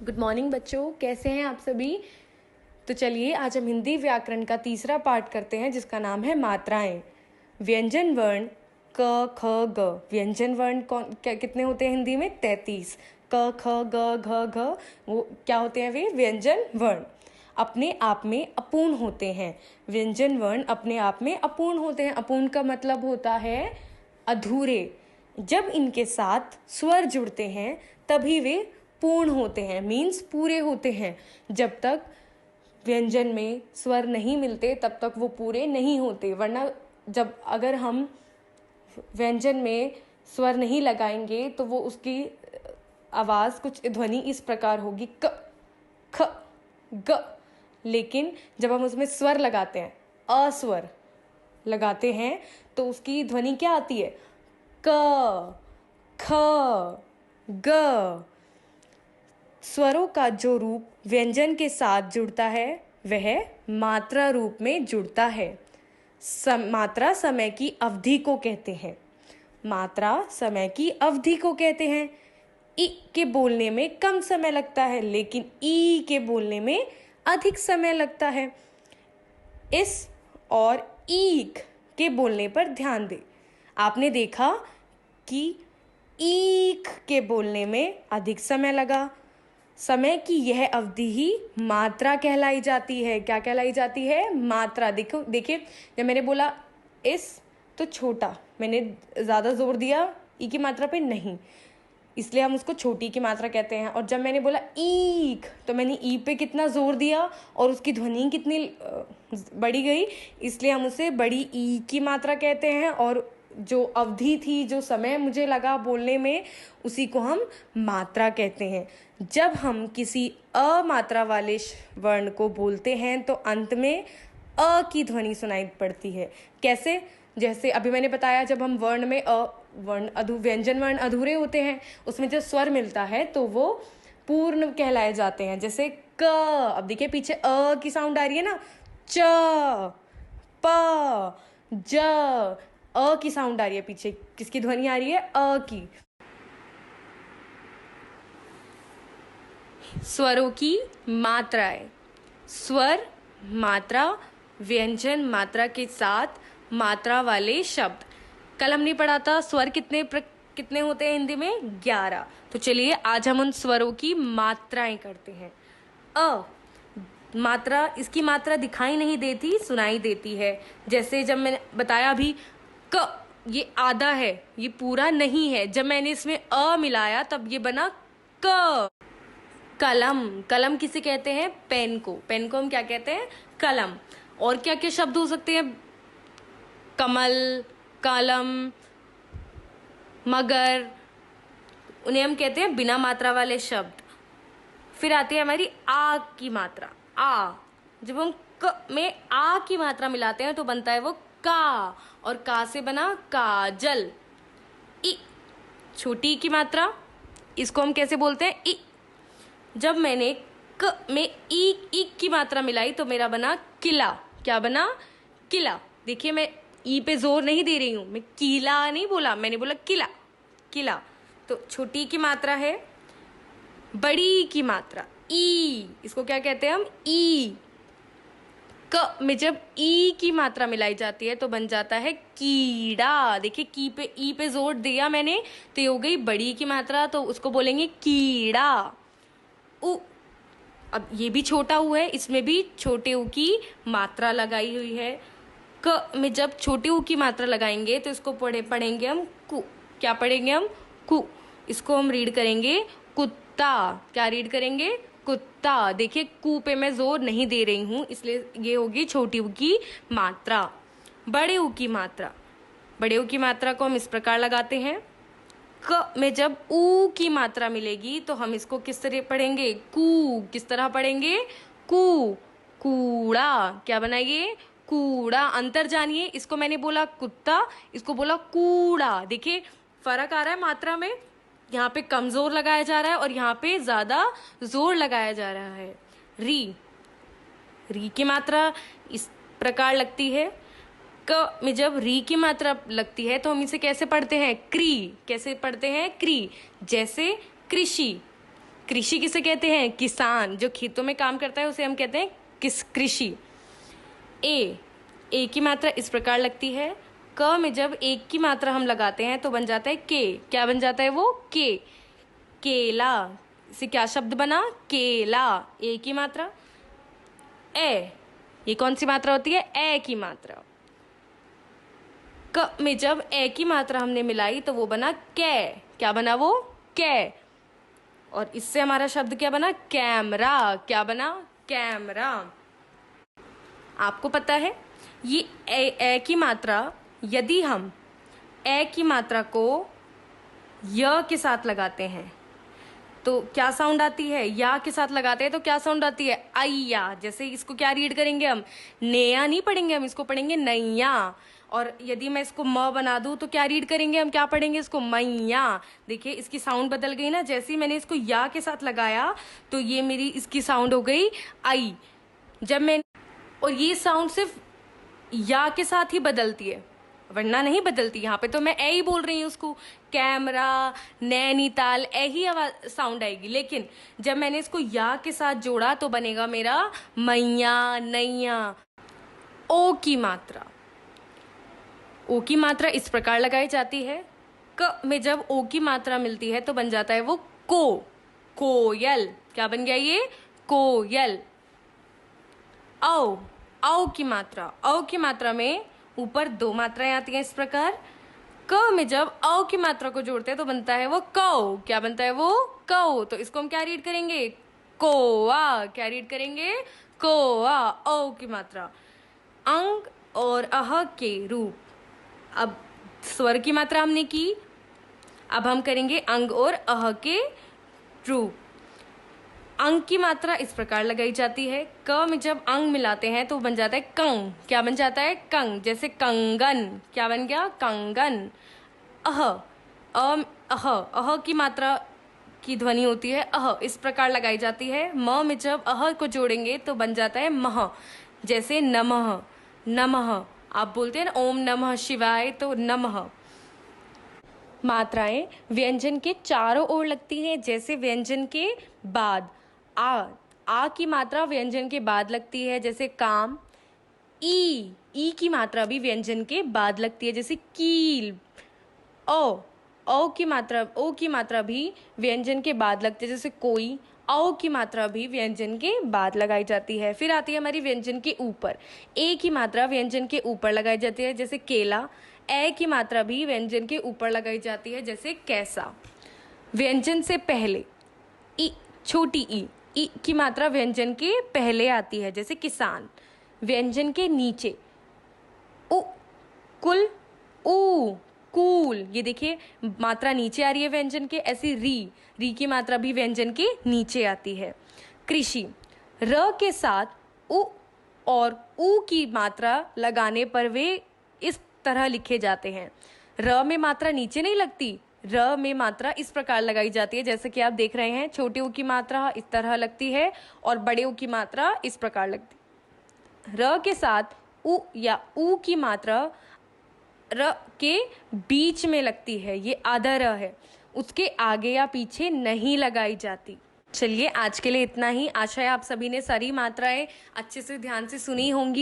Good morning बच्चों, कैसे हैं आप सभी। तो चलिए आज हम हिंदी व्याकरण का तीसरा पार्ट करते हैं जिसका नाम है मात्राएं। व्यंजन वर्ण क ख ग। व्यंजन वर्ण कितने होते हैं हिंदी में? 33। क ख ग घ घ वो क्या होते हैं? वे व्यंजन वर्ण अपने आप में अपूर्ण होते हैं। व्यंजन वर्ण अपने आप में अपूर्ण होते हैं। अपूर्ण का मतलब होता है अधूरे। जब इनके साथ स्वर जुड़ते हैं तभी वे पूर्ण होते हैं, मीन्स पूरे होते हैं। जब तक व्यंजन में स्वर नहीं मिलते तब तक वो पूरे नहीं होते। वरना जब अगर हम व्यंजन में स्वर नहीं लगाएंगे तो वो उसकी आवाज़ कुछ ध्वनि इस प्रकार होगी, क ख ग। लेकिन जब हम उसमें स्वर लगाते हैं, अस्वर लगाते हैं, तो उसकी ध्वनि क्या आती है? क ख ग। स्वरों का जो रूप व्यंजन के साथ जुड़ता है वह मात्रा रूप में जुड़ता है। मात्रा समय की अवधि को कहते हैं। मात्रा समय की अवधि को कहते हैं। इ के बोलने में कम समय लगता है लेकिन ई के बोलने में अधिक समय लगता है। इस और ईक के बोलने पर ध्यान दें। आपने देखा कि ईक के बोलने में अधिक समय लगा। समय की यह अवधि ही मात्रा कहलाई जाती है। क्या कहलाई जाती है? मात्रा। देखिए जब मैंने बोला इस तो छोटा, मैंने ज़्यादा जोर दिया ई की मात्रा पे नहीं, इसलिए हम उसको छोटी की मात्रा कहते हैं। और जब मैंने बोला ईक तो मैंने ई पे कितना जोर दिया और उसकी ध्वनि कितनी बड़ी गई, इसलिए हम उसे बड़ी ई की मात्रा कहते हैं। और जो अवधि थी, जो समय मुझे लगा बोलने में, उसी को हम मात्रा कहते हैं। जब हम किसी अमात्रा वाले वर्ण को बोलते हैं तो अंत में अ की ध्वनि सुनाई पड़ती है। कैसे? जैसे अभी मैंने बताया, जब हम वर्ण में व्यंजन वर्ण अधूरे होते हैं, उसमें जो स्वर मिलता है तो वो पूर्ण कहलाए जाते हैं। जैसे क, अब देखिए पीछे अ की साउंड आ रही है ना, च प ज, अ की साउंड आ रही है पीछे। किसकी ध्वनि आ रही है? अ की। स्वरों की मात्राएं। स्वर मात्रा व्यंजन मात्रा के साथ मात्रा वाले शब्द। कल हमने पढ़ा था स्वर कितने होते हैं हिंदी में? 11। तो चलिए आज हम उन स्वरों की मात्राएं करते हैं। अ मात्रा, इसकी मात्रा दिखाई नहीं देती, सुनाई देती है। जैसे जब मैंने बताया अभी क, ये आधा है, ये पूरा नहीं है। जब मैंने इसमें अ मिलाया तब ये बना क। कलम, कलम किसे कहते हैं? पेन को। पेन को हम क्या कहते हैं? कलम। और क्या क्या शब्द हो सकते हैं? कमल, कलम, मगर, उन्हें हम कहते हैं बिना मात्रा वाले शब्द। फिर आती है हमारी आ की मात्रा। आ, जब हम क में आ की मात्रा मिलाते हैं तो बनता है वो का, और का से बना काजल। इ, छोटी की मात्रा, इसको हम कैसे बोलते हैं? इ। जब मैंने क में ई की मात्रा मिलाई तो मेरा बना किला। क्या बना? किला। देखिए मैं ई पे जोर नहीं दे रही हूं, मैं किला नहीं बोला, मैंने बोला किला, किला। तो छोटी की मात्रा है। बड़ी की मात्रा ई, इसको क्या कहते हैं हम? ई। क में जब ई की मात्रा मिलाई जाती है तो बन जाता है कीड़ा। देखिए की पे ई पे जोर दिया मैंने तो ये हो गई बड़ी की मात्रा, तो उसको बोलेंगे कीड़ा। उ, अब ये भी छोटा उ है, इसमें भी छोटे उ की मात्रा लगाई हुई है। क में जब छोटे उ की मात्रा लगाएंगे तो इसको पढ़ेंगे हम कु। क्या पढ़ेंगे हम? कु। इसको हम रीड करेंगे कुत्ता। क्या रीड करेंगे? कुत्ता। देखिए कु पे मैं जोर नहीं दे रही हूं, इसलिए ये होगी छोटी उ की मात्रा। बड़े उ की मात्रा। बड़े उ की मात्रा को हम इस प्रकार लगाते हैं। क में जब ऊ की मात्रा मिलेगी तो हम इसको किस तरह पढ़ेंगे? कू। किस तरह पढ़ेंगे? कू। कूड़ा। क्या बनाइए? कूड़ा। अंतर जानिए, इसको मैंने बोला कुत्ता, इसको बोला कूड़ा। देखिए फर्क आ रहा है मात्रा में। यहाँ पे कम जोर लगाया जा रहा है और यहाँ पे ज्यादा जोर लगाया जा रहा है। री, री की मात्रा इस प्रकार लगती है। क में जब री की मात्रा लगती है तो हम इसे कैसे पढ़ते हैं? क्री। कैसे पढ़ते हैं? क्री। जैसे कृषि। कृषि किसे कहते हैं? किसान, जो खेतों में काम करता है उसे हम कहते हैं कृषि। ए की मात्रा इस प्रकार लगती है। क में जब एक की मात्रा हम लगाते हैं तो बन जाता है के। क्या बन जाता है वो? के। केला से क्या शब्द बना? केला। ए की मात्रा। ये कौन सी मात्रा होती है? ए की मात्रा। क में जब ए की मात्रा हमने मिलाई तो वो बना कै। क्या बना वो? कै। और इससे हमारा शब्द क्या बना? कैमरा। क्या बना? कैमरा। आपको पता है ये ए की मात्रा, यदि हम ए की मात्रा को य के साथ लगाते हैं तो क्या साउंड आती है? या के साथ लगाते हैं तो क्या साउंड आती है? अय्या। जैसे इसको क्या रीड करेंगे हम? नेया नहीं पढ़ेंगे हम, इसको पढ़ेंगे नैया। और यदि मैं इसको म बना दूं तो क्या रीड करेंगे हम? क्या पढ़ेंगे इसको? मैया। देखिए इसकी साउंड बदल गई ना। जैसे ही मैंने इसको या के साथ लगाया तो ये मेरी इसकी साउंड हो गई आई। जब मैं और ये साउंड सिर्फ या के साथ ही बदलती है, वरना नहीं बदलती। यहाँ पे तो मैं ए ही बोल रही हूँ उसको। कैमरा, नैनीताल, ए ही आवाज साउंड आएगी। लेकिन जब मैंने इसको या के साथ जोड़ा तो बनेगा मेरा मैया, नैया। ओ की मात्रा। ओ की मात्रा इस प्रकार लगाई जाती है। क में जब ओ की मात्रा मिलती है तो बन जाता है वो को। कोयल। क्या बन गया ये? कोयल। औ की मात्रा। औ की मात्रा में ऊपर दो मात्राएं आती हैं इस प्रकार। क में जब औ की मात्रा को जोड़ते हैं तो बनता है वो कौ। क्या बनता है वो? कौ। तो इसको हम क्या रीड करेंगे? कोआ। क्या रीड करेंगे? कोआ। औ की मात्रा। अंग और अह के रूप। अब स्वर की मात्रा हमने की, अब हम करेंगे अंग और अह के रूप। अंग की मात्रा इस प्रकार लगाई जाती है। क में जब अंग मिलाते हैं तो बन जाता है कंग। क्या बन जाता है? कंग। जैसे कंगन। क्या बन गया? कंगन। अह की मात्रा की ध्वनि होती है अह, इस प्रकार लगाई जाती है। म में जब अह को जोड़ेंगे तो बन जाता है मह। जैसे नमः। नमः आप बोलते हैं ना ओम नमः शिवाय, तो नमः। मात्राएं व्यंजन के चारों ओर लगती हैं। जैसे व्यंजन के बाद आ की मात्रा व्यंजन के बाद लगती है, जैसे काम। ई की मात्रा भी व्यंजन के बाद लगती है, जैसे कील। ओ की मात्रा भी व्यंजन के बाद लगती है, जैसे कोई। औ की मात्रा भी व्यंजन के बाद लगाई जाती है। फिर आती है हमारी व्यंजन के ऊपर। ए की मात्रा व्यंजन के ऊपर लगाई जाती है, जैसे केला। ए की मात्रा भी व्यंजन के ऊपर लगाई जाती है, जैसे कैसा। व्यंजन से पहले छोटी ई की मात्रा व्यंजन के पहले आती है, जैसे किसान। व्यंजन के नीचे कुल, कूल। ये देखिए मात्रा नीचे आ रही है व्यंजन के। ऐसी री की मात्रा भी व्यंजन के नीचे आती है। कृषि। र के साथ उ और ऊ की मात्रा लगाने पर वे इस तरह लिखे जाते हैं। र में मात्रा नीचे नहीं लगती, र में मात्रा इस प्रकार लगाई जाती है, जैसे कि आप देख रहे हैं। छोटे ऊ की मात्रा इस तरह लगती है और बड़े ऊ की मात्रा इस प्रकार लगती है। र के साथ उ या ऊ की मात्रा र के बीच में लगती है, ये आधा र है, उसके आगे या पीछे नहीं लगाई जाती। चलिए आज के लिए इतना ही। आशा है आप सभी ने सारी मात्राएं अच्छे से ध्यान से सुनी होंगी।